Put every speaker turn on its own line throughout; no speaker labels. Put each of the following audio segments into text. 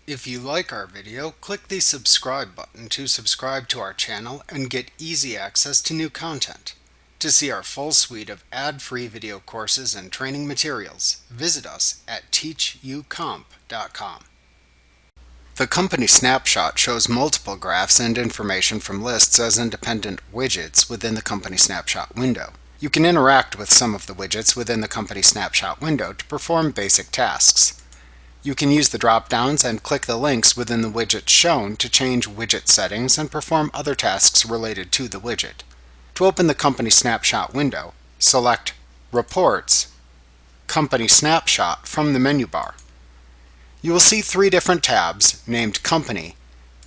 If you like our video, click the subscribe button to subscribe to our channel and get easy access to new content. To see our full suite of ad-free video courses and training materials, visit us at teachucomp.com. The company snapshot shows multiple graphs and information from lists as independent widgets within the company snapshot window. You can interact with some of the widgets within the company snapshot window to perform basic tasks. You can use the drop-downs and click the links within the widget shown to change widget settings and perform other tasks related to the widget. To open the company snapshot window, select Reports, Company Snapshot from the menu bar. You will see three different tabs named Company,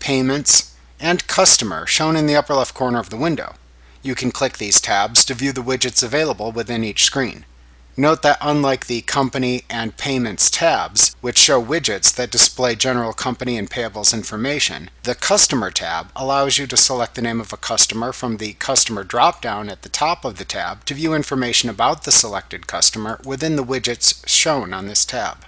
Payments, and Customer shown in the upper left corner of the window. You can click these tabs to view the widgets available within each screen. Note that unlike the Company and Payments tabs, which show widgets that display general company and payables information, the Customer tab allows you to select the name of a customer from the Customer drop-down at the top of the tab to view information about the selected customer within the widgets shown on this tab.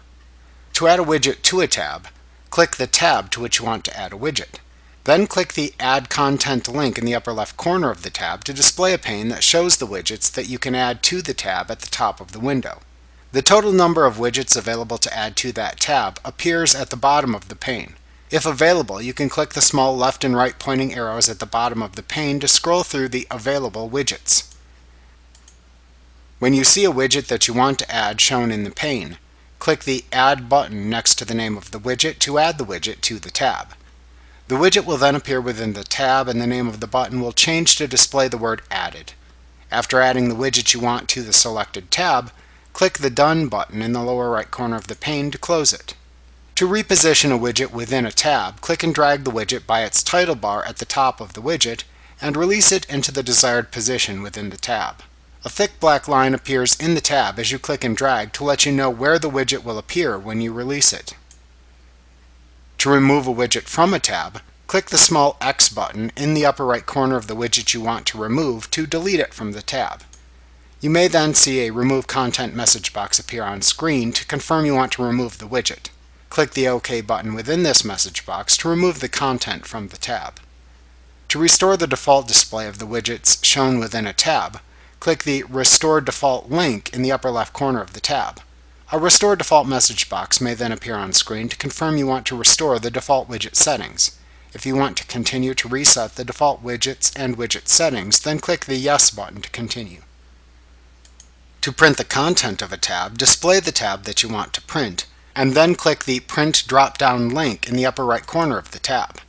To add a widget to a tab, click the tab to which you want to add a widget. Then click the Add Content link in the upper left corner of the tab to display a pane that shows the widgets that you can add to the tab at the top of the window. The total number of widgets available to add to that tab appears at the bottom of the pane. If available, you can click the small left and right pointing arrows at the bottom of the pane to scroll through the available widgets. When you see a widget that you want to add shown in the pane, click the Add button next to the name of the widget to add the widget to the tab. The widget will then appear within the tab and the name of the button will change to display the word Added. After adding the widget you want to the selected tab, click the Done button in the lower right corner of the pane to close it. To reposition a widget within a tab, click and drag the widget by its title bar at the top of the widget and release it into the desired position within the tab. A thick black line appears in the tab as you click and drag to let you know where the widget will appear when you release it. To remove a widget from a tab, click the small X button in the upper right corner of the widget you want to remove to delete it from the tab. You may then see a Remove Content message box appear on screen to confirm you want to remove the widget. Click the OK button within this message box to remove the content from the tab. To restore the default display of the widgets shown within a tab, click the Restore Default link in the upper left corner of the tab. A Restore Default message box may then appear on screen to confirm you want to restore the default widget settings. If you want to continue to reset the default widgets and widget settings, then click the Yes button to continue. To print the content of a tab, display the tab that you want to print, and then click the Print drop-down link in the upper right corner of the tab.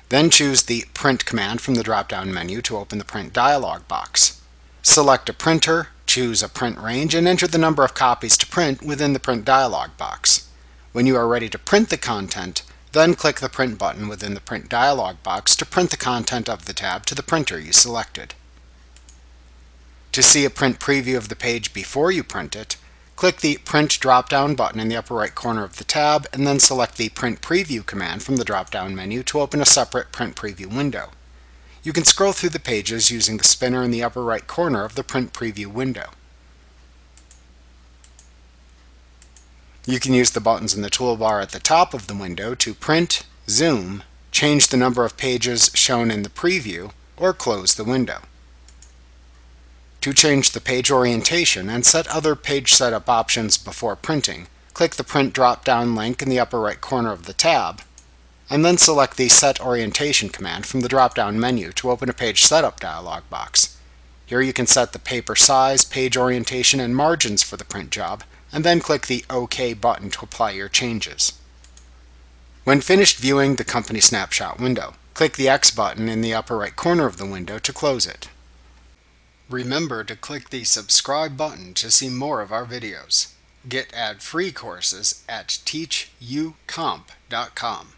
Then choose the Print command from the drop-down menu to open the Print dialog box. Select a printer, choose a print range, and enter the number of copies to print within the Print dialog box. When you are ready to print the content, then click the Print button within the Print dialog box to print the content of the tab to the printer you selected. To see a print preview of the page before you print it, click the Print drop-down button in the upper right corner of the tab and then select the Print Preview command from the drop-down menu to open a separate Print Preview window. You can scroll through the pages using the spinner in the upper right corner of the Print Preview window. You can use the buttons in the toolbar at the top of the window to print, zoom, change the number of pages shown in the preview, or close the window. To change the page orientation and set other page setup options before printing, click the Print drop-down link in the upper right corner of the tab, and then select the Set Orientation command from the drop-down menu to open a Page Setup dialog box. Here you can set the paper size, page orientation, and margins for the print job, and then click the OK button to apply your changes. When finished viewing the Company Snapshot window, click the X button in the upper right corner of the window to close it. Remember to click the subscribe button to see more of our videos. Get ad-free courses at teachucomp.com.